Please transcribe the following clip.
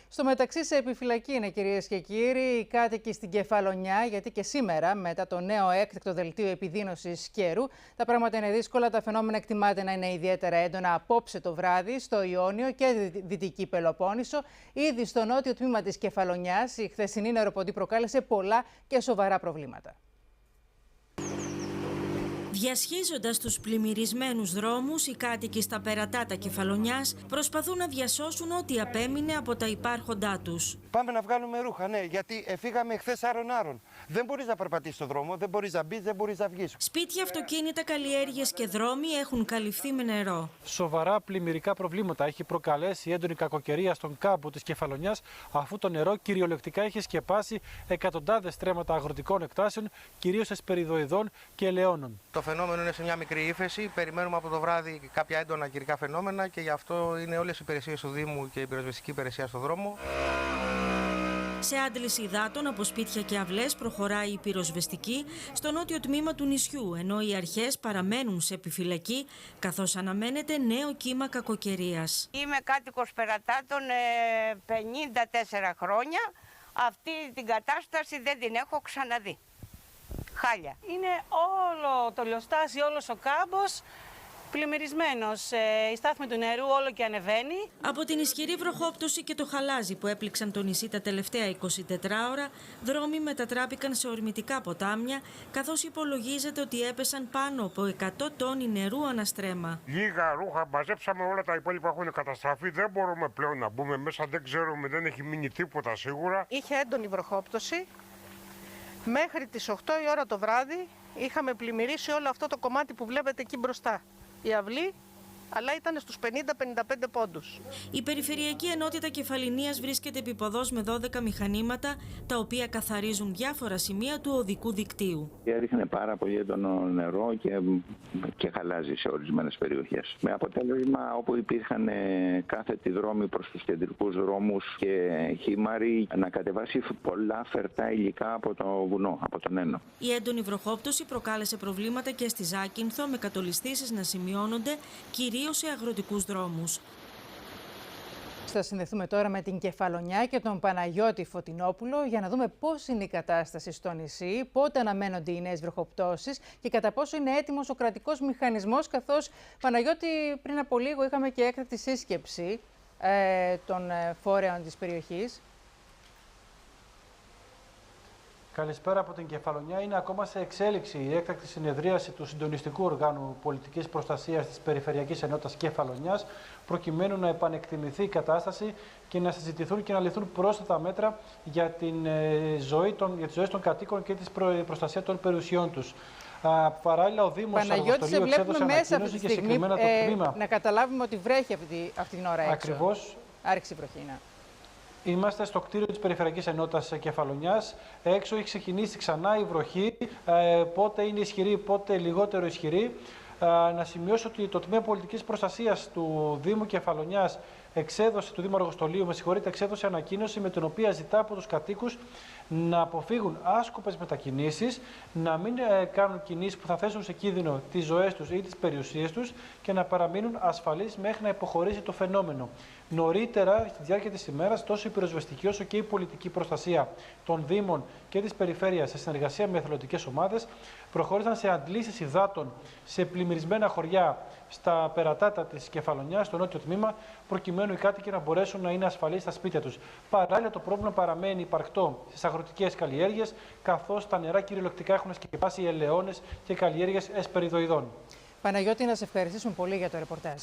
Στο μεταξύ, σε επιφυλακή είναι, κυρίες και κύριοι, οι κάτοικοι στην Κεφαλονιά, γιατί και σήμερα, μετά το νέο έκτακτο δελτίο επιδείνωσης καιρού, τα πράγματα είναι δύσκολα. Τα φαινόμενα εκτιμάται να είναι ιδιαίτερα έντονα απόψε το βράδυ στο Ιόνιο και Δυτική Πελοπόννησο. Ήδη στο νότιο τμήμα της Κεφαλονιάς, η χθεσινή νεροποντή προκάλεσε πολλά και σοβαρά προβλήματα. Διασχίζοντας τους πλημμυρισμένους δρόμους, οι κάτοικοι στα περατάτα Κεφαλονιάς προσπαθούν να διασώσουν ό,τι απέμεινε από τα υπάρχοντά τους. Πάμε να βγάλουμε ρούχα, ναι, γιατί φύγαμε χθες άρον-άρον. Δεν μπορείς να περπατήσεις στον δρόμο, δεν μπορείς να μπεις, δεν μπορείς να βγεις. Σπίτια, αυτοκίνητα, καλλιέργειες και δρόμοι έχουν καλυφθεί με νερό. Σοβαρά πλημμυρικά προβλήματα έχει προκαλέσει η έντονη κακοκαιρία στον κάμπο της Κεφαλονιάς, αφού το νερό κυριολεκτικά έχει σκεπάσει εκατοντάδες στρέμματα αγροτικών εκτάσεων, κυρίως εσπεριδοειδών και ελαιώνων. Το φαινόμενο είναι σε μια μικρή ύφεση. Περιμένουμε από το βράδυ κάποια έντονα καιρικά φαινόμενα και γι' αυτό είναι όλες οι υπηρεσίες του Δήμου και η πυροσβεστική υπηρεσία στον δρόμο. Σε άντληση υδάτων από σπίτια και αυλές προχωράει η πυροσβεστική στο νότιο τμήμα του νησιού, ενώ οι αρχές παραμένουν σε επιφυλακή, καθώς αναμένεται νέο κύμα κακοκαιρίας. Είμαι κάτοικος Περατάτων 54 χρόνια. Αυτή την κατάσταση δεν την έχω ξαναδεί. Χάλια. Είναι όλο το λιοστάσι, όλος ο κάμπος πλημμυρισμένος. Η στάθμη του νερού όλο και ανεβαίνει. Από την ισχυρή βροχόπτωση και το χαλάζι που έπληξαν το νησί τα τελευταία 24 ώρα, δρόμοι μετατράπηκαν σε ορμητικά ποτάμια, καθώς υπολογίζεται ότι έπεσαν πάνω από 100 τόνοι νερού αναστρέμα. Λίγα ρούχα, μαζέψαμε, όλα τα υπόλοιπα έχουν καταστραφεί. Δεν μπορούμε πλέον να μπούμε μέσα, δεν ξέρουμε, δεν έχει μείνει τίποτα σίγουρα. Είχε έντονη βροχόπτωση. Μέχρι τις 8 η ώρα το βράδυ είχαμε πλημμυρίσει όλο αυτό το κομμάτι που βλέπετε εκεί μπροστά. Η αυλή, αλλά ήταν στους 50-55 πόντους. Η Περιφερειακή Ενότητα Κεφαληνίας βρίσκεται επίποδος με 12 μηχανήματα, τα οποία καθαρίζουν διάφορα σημεία του οδικού δικτύου. Έριχνε πάρα πολύ έντονο νερό και χαλάζει σε ορισμένες περιοχές. Με αποτέλεσμα, όπου υπήρχαν κάθετοι δρόμοι προς τους κεντρικούς δρόμους και χήμαροι, να κατεβάσει πολλά φερτά υλικά από το βουνό, από τον Ένο. Η έντονη βροχόπτωση προκάλεσε προβλήματα και στη Ζάκυνθο, με κατολιστήσεις να σημειώνονται κυρίως σε αγροτικούς δρόμους. Θα συνδεθούμε τώρα με την Κεφαλονιά και τον Παναγιώτη Φωτεινόπουλο για να δούμε πώς είναι η κατάσταση στο νησί, πότε αναμένονται οι νέες βροχοπτώσεις και κατά πόσο είναι έτοιμος ο κρατικός μηχανισμός, καθώς, Παναγιώτη, πριν από λίγο είχαμε και έκτακτη σύσκεψη των φορέων της περιοχής. Καλησπέρα από την Κεφαλονιά. Είναι ακόμα σε εξέλιξη η έκτακτη συνεδρίαση του Συντονιστικού Οργάνου Πολιτικής Προστασίας της Περιφερειακής Ενότητας Κεφαλονιάς, προκειμένου να επανεκτιμηθεί η κατάσταση και να συζητηθούν και να ληφθούν πρόσθετα μέτρα για τις ζωές των κατοίκων και τη προστασία των περιουσιών τους. Παράλληλα, ο Δήμος Αργοστολίου εξέδωσε ανακοίνωση και συγκεκριμένα το τμήμα. Να καταλάβουμε ότι βρέχει αυτή την ώρα έξω. Ακριβώς. Άρχισε η βροχή, ναι. Είμαστε στο κτίριο της Περιφερειακής Ενότητας Κεφαλονιάς. Έξω έχει ξεκινήσει ξανά η βροχή. Πότε είναι ισχυρή, πότε λιγότερο ισχυρή. Να σημειώσω ότι το Τμήμα Πολιτικής Προστασίας του Δήμου Κεφαλονιάς του Δήμου Αργοστολίου, εξέδωσε ανακοίνωση με την οποία ζητά από τους κατοίκους να αποφύγουν άσκοπες μετακινήσεις, να μην κάνουν κινήσεις που θα θέσουν σε κίνδυνο τις ζωές τους ή τις περιουσίες τους και να παραμείνουν ασφαλείς μέχρι να υποχωρήσει το φαινόμενο. Νωρίτερα, στη διάρκεια της ημέρας, τόσο η πυροσβεστική όσο και η πολιτική προστασία των Δήμων και της Περιφέρειας, σε συνεργασία με εθελοντικές ομάδες, προχώρησαν σε αντλήσεις υδάτων σε πλημμυρισμένα χωριά στα περατάτα της Κεφαλονιάς, στο νότιο τμήμα, προκειμένου οι κάτοικοι να μπορέσουν να είναι ασφαλείς στα σπίτια τους. Παράλληλα, το πρόβλημα παραμένει υπαρκτό στις αγροτικές καλλιέργειες, καθώς τα νερά κυριολεκτικά έχουν σκεπάσει ελαιώνες και καλλιέργειες εσπεριδοειδών. Παναγιώτη, να σε ευχαριστήσουμε πολύ για το ρεπορτάζ.